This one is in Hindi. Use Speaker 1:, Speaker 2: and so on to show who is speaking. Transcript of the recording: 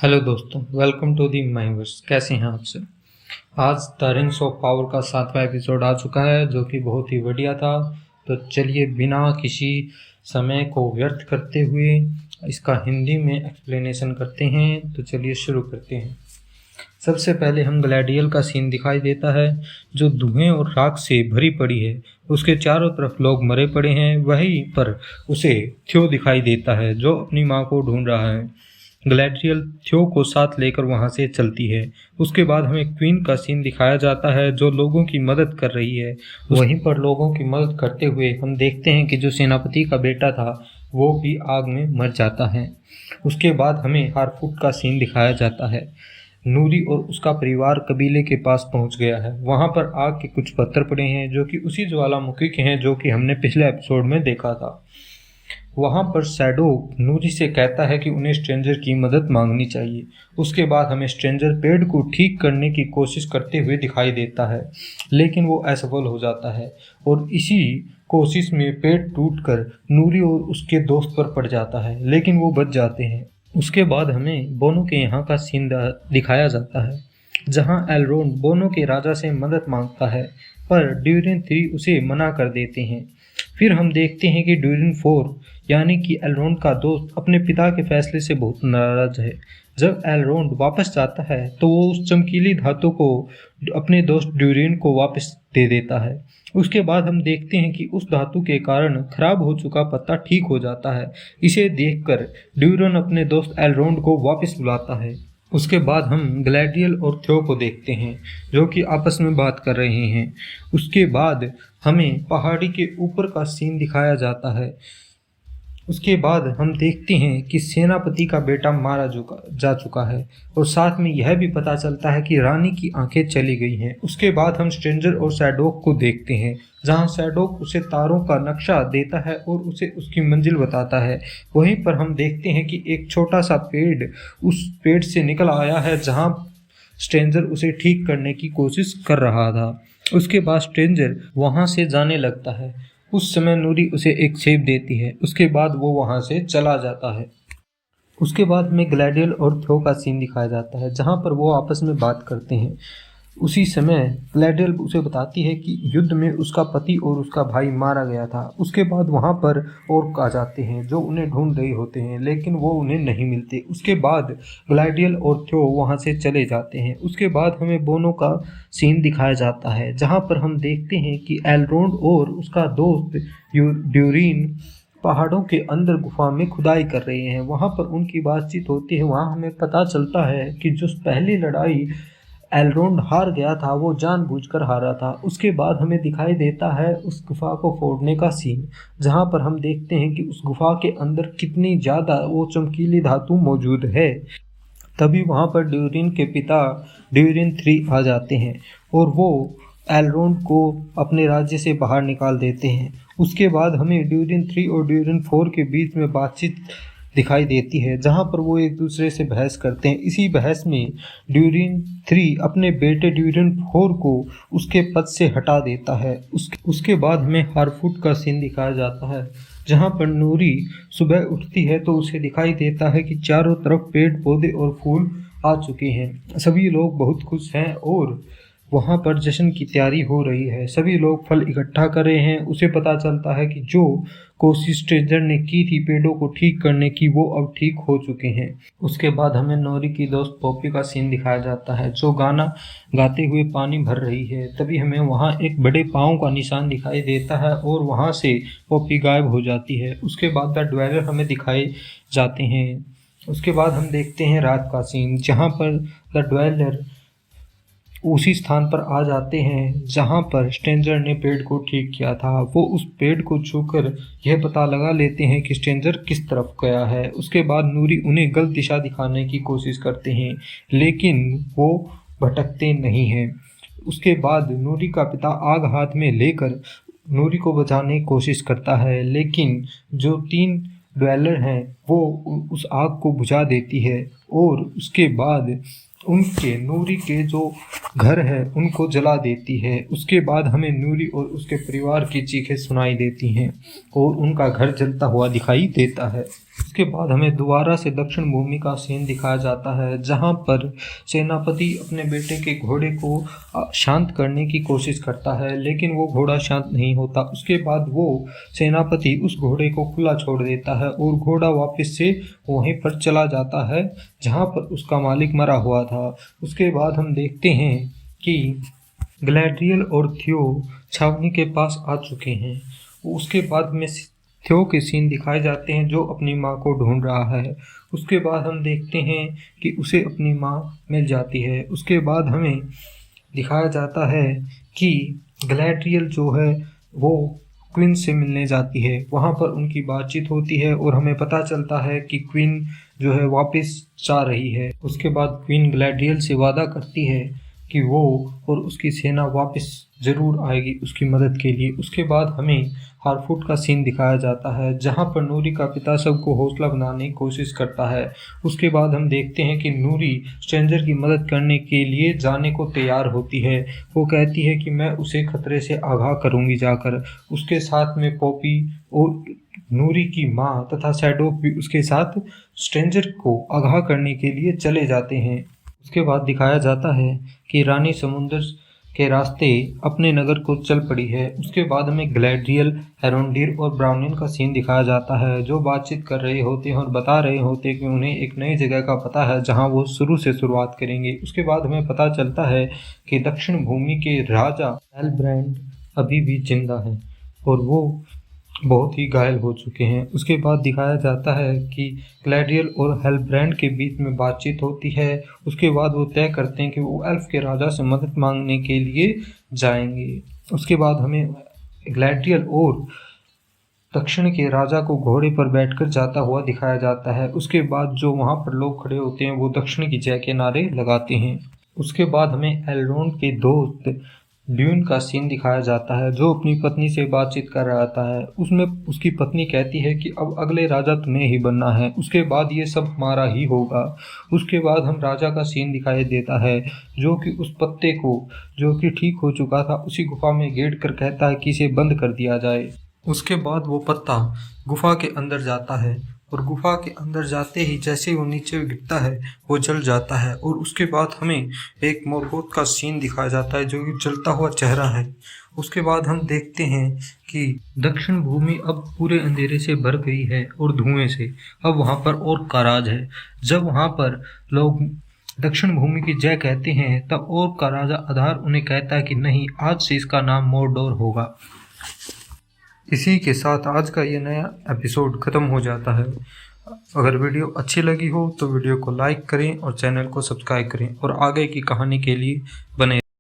Speaker 1: हेलो दोस्तों, वेलकम टू दी माइवर्स। कैसे हैं आप सब? आज द रिंग्स ऑफ पावर का 7वां एपिसोड आ चुका है, जो कि बहुत ही बढ़िया था। तो चलिए बिना किसी समय को व्यर्थ करते हुए इसका हिंदी में एक्सप्लेनेशन करते हैं। तो चलिए शुरू करते हैं। सबसे पहले हम ग्लैडियल का सीन दिखाई देता है, जो धुएं और राख से भरी पड़ी है। उसके चारों तरफ लोग मरे पड़े हैं। वहीं पर उसे थ्यो दिखाई देता है, जो अपनी माँ को ढूंढ रहा है। ग्लैडियल थ्यो को साथ लेकर वहां से चलती है। उसके बाद हमें क्वीन का सीन दिखाया जाता है, जो लोगों की मदद कर रही है। वहीं पर लोगों की मदद करते हुए हम देखते हैं कि जो सेनापति का बेटा था वो भी आग में मर जाता है। उसके बाद हमें हारफूट का सीन दिखाया जाता है। नूरी और उसका परिवार कबीले के पास पहुंच गया है। वहां पर आग के कुछ पत्थर पड़े हैं, जो कि उसी ज्वालामुखी के हैं जो कि हमने पिछले एपिसोड में देखा था। वहां पर शैडो नूरी से कहता है कि उन्हें स्ट्रेंजर की मदद मांगनी चाहिए। उसके बाद हमें स्ट्रेंजर पेड़ को ठीक करने की कोशिश करते हुए दिखाई देता है, लेकिन वो असफल हो जाता है और इसी कोशिश में पेड़ टूटकर नूरी और उसके दोस्त पर पड़ जाता है, लेकिन वो बच जाते हैं। उसके बाद हमें बोनो के यहाँ का सीन दिखाया जाता है, जहाँ एलरोंड बोनो के राजा से मदद मांगता है, पर ड्यूरिन 3 उसे मना कर देते हैं। फिर हम देखते हैं कि ड्यूरिन 4 यानी कि एलरोंड का दोस्त अपने पिता के फैसले से बहुत नाराज है। जब एलरोंड वापस जाता है तो वो उस चमकीली धातु को अपने दोस्त ड्यूरिन को वापस दे देता है। उसके बाद हम देखते हैं कि उस धातु के कारण खराब हो चुका पत्ता ठीक हो जाता है। इसे देखकर ड्यूरिन अपने दोस्त एलरोंड को वापस बुलाता है। उसके बाद हम ग्लैडियल और थ्यो को देखते हैं, जो कि आपस में बात कर रहे हैं। उसके बाद हमें पहाड़ी के ऊपर का सीन दिखाया जाता है। उसके बाद हम देखते हैं कि सेनापति का बेटा मारा जा चुका है, और साथ में यह भी पता चलता है कि रानी की आंखें चली गई हैं। उसके बाद हम स्ट्रेंजर और सैडोक को देखते हैं, जहां सैडोक उसे तारों का नक्शा देता है और उसे उसकी मंजिल बताता है। वहीं पर हम देखते हैं कि एक छोटा सा पेड़ उस पेड़ से निकल आया है, जहां स्ट्रेंजर उसे ठीक करने की कोशिश कर रहा था। उसके बाद स्ट्रेंजर वहां से जाने लगता है। उस समय नूरी उसे एक सेब देती है। उसके बाद वो वहां से चला जाता है। उसके बाद में ग्लैडियल और थ्यो का सीन दिखाया जाता है, जहां पर वो आपस में बात करते हैं। उसी समय ग्लैडियल उसे बताती है कि युद्ध में उसका पति और उसका भाई मारा गया था। उसके बाद वहां पर और आ जाते हैं, जो उन्हें ढूंढ रहे होते हैं, लेकिन वो उन्हें नहीं मिलते। उसके बाद ग्लैडियल और थ्यो वहां से चले जाते हैं। उसके बाद हमें बोनो का सीन दिखाया जाता है, जहां पर हम देखते हैं कि एलरोंड और उसका दोस्त ड्यूरिन पहाड़ों के अंदर गुफा में खुदाई कर रहे हैं। वहां पर उनकी बातचीत होती है। वहां हमें पता चलता है कि जो पहली लड़ाई एलरोंड हार गया था, वो जानबूझकर हारा था। उसके बाद हमें दिखाई देता है उस गुफा को फोड़ने का सीन, जहां पर हम देखते हैं कि उस गुफा के अंदर कितनी ज़्यादा वो चमकीली धातु मौजूद है। तभी वहां पर ड्यूरिन के पिता ड्यूरिन 3 आ जाते हैं और वो एलरोंड को अपने राज्य से बाहर निकाल देते हैं। उसके बाद हमें ड्यूरिन 3 और ड्यूरिन 4 के बीच में बातचीत दिखाई देती है, जहां पर वो एक दूसरे से बहस करते हैं। इसी बहस में ड्यूरिन 3 अपने बेटे ड्यूरिन 4 को उसके पद से हटा देता है। उसके बाद हमें हारफूट का सीन दिखाया जाता है, जहां पर नूरी सुबह उठती है तो उसे दिखाई देता है कि चारों तरफ पेड़ पौधे और फूल आ चुके हैं। सभी लोग बहुत खुश हैं और वहां पर जश्न की तैयारी हो रही है। सभी लोग फल इकट्ठा कर रहे हैं। उसे पता चलता है कि जो कोशिश स्ट्रेंजर ने की थी पेड़ों को ठीक करने की, वो अब ठीक हो चुके हैं। उसके बाद हमें नोरी की दोस्त पॉपी का सीन दिखाया जाता है, जो गाना गाते हुए पानी भर रही है। तभी हमें वहां एक बड़े पाँव का निशान दिखाई देता है और वहां से पॉपी गायब हो जाती है। उसके बाद द ड्वेलर हमें दिखाए जाते हैं। उसके बाद हम देखते हैं रात का सीन, जहाँ पर द ड्वेलर उसी स्थान पर आ जाते हैं जहां पर स्ट्रेंजर ने पेड़ को ठीक किया था। वो उस पेड़ को छूकर यह पता लगा लेते हैं कि स्ट्रेंजर किस तरफ गया है। उसके बाद नूरी उन्हें गलत दिशा दिखाने की कोशिश करते हैं, लेकिन वो भटकते नहीं हैं। उसके बाद नूरी का पिता आग हाथ में लेकर नूरी को बचाने की कोशिश करता है, लेकिन जो 3 ड्वेलर हैं वो उस आग को बुझा देती है और उसके बाद उनके नूरी के जो घर है उनको जला देती है। उसके बाद हमें नूरी और उसके परिवार की चीखें सुनाई देती हैं और उनका घर जलता हुआ दिखाई देता है। उसके बाद हमें दोबारा से दक्षिण भूमि का सीन दिखाया जाता है, जहां पर सेनापति अपने बेटे के घोड़े को शांत करने की कोशिश करता है, लेकिन वो घोड़ा शांत नहीं होता। उसके बाद वो सेनापति उस घोड़े को खुला छोड़ देता है और घोड़ा वापस से वहीं पर चला जाता है जहां पर उसका मालिक मरा हुआ था। उसके बाद हम देखते हैं कि ग्लैडियल और थियो छावनी के पास आ चुके हैं। उसके बाद में थियो के सीन दिखाए जाते हैं जो अपनी माँ को ढूंढ रहा है। उसके बाद हम देखते हैं कि उसे अपनी माँ मिल जाती है। उसके बाद हमें दिखाया जाता है कि ग्लैडियल जो है वो क्वीन से मिलने जाती है। वहाँ पर उनकी बातचीत होती है और हमें पता चलता है कि क्वीन जो है वापस जा रही है। उसके बाद क्वीन ग्लैडियल से वादा करती है कि वो और उसकी सेना वापस ज़रूर आएगी उसकी मदद के लिए। उसके बाद हमें हारफूट का सीन दिखाया जाता है जहां पर नूरी का पिता सबको हौसला बनाने की कोशिश करता है। उसके बाद हम देखते हैं कि नूरी स्ट्रेंजर की मदद करने के लिए जाने को तैयार होती है। वो कहती है कि मैं उसे खतरे से आगाह करूंगी जाकर। उसके साथ में पॉपी और नूरी की माँ तथा शैडोक भी उसके साथ स्ट्रेंजर को आगाह करने के लिए चले जाते हैं। उसके बाद दिखाया जाता है कि रानी समुंदर के रास्ते अपने नगर को चल पड़ी है। उसके बाद में ग्लैडियल, हेरोंडीर और ब्राउनिन का सीन दिखाया जाता है जो बातचीत कर रहे होते हैं और बता रहे होते हैं कि उन्हें एक नई जगह का पता है जहां वो शुरू से शुरुआत करेंगे। उसके बाद हमें पता चलता है कि दक्षिण भूमि के राजा हेलब्रांड अभी भी जिंदा हैं और वो बहुत ही घायल हो चुके हैं। उसके बाद दिखाया जाता है कि ग्लैडियल और हेलब्रांड के बीच में बातचीत होती है। उसके बाद वो तय करते हैं कि वो एल्फ के राजा से मदद मांगने के लिए जाएंगे। उसके बाद हमें ग्लैडियल और दक्षिण के राजा को घोड़े पर बैठकर जाता हुआ दिखाया जाता है। उसके बाद जो वहाँ पर लोग खड़े होते हैं वो दक्षिण की जय के नारे लगाते हैं। उसके बाद हमें एलरोंड के दोस्त ड्यून का सीन दिखाया जाता है जो अपनी पत्नी से बातचीत कर रहा है। उसमें उसकी पत्नी कहती है कि अब अगले राजा तुम्हें ही बनना है, उसके बाद ये सब हमारा ही होगा। उसके बाद हम राजा का सीन दिखाई देता है जो कि उस पत्ते को जो कि ठीक हो चुका था उसी गुफा में गेड़ कर कहता है कि इसे बंद कर दिया जाए। उसके बाद वो पत्ता गुफा के अंदर जाता है और गुफा के अंदर जाते ही जैसे वो नीचे गिरता है वो जल जाता है। और उसके बाद हमें एक मोरगोथ का सीन दिखाया जाता है जो कि जलता हुआ चेहरा है। उसके बाद हम देखते हैं कि दक्षिण भूमि अब पूरे अंधेरे से भर गई है और धुएं से। अब वहाँ पर और का राज है। जब वहाँ पर लोग दक्षिण भूमि की जय कहते हैं तब और का राजा आधार उन्हें कहता है कि नहीं, आज से इसका नाम मोरडोर होगा। इसी के साथ आज का ये नया एपिसोड ख़त्म हो जाता है। अगर वीडियो अच्छी लगी हो तो वीडियो को लाइक करें और चैनल को सब्सक्राइब करें और आगे की कहानी के लिए बने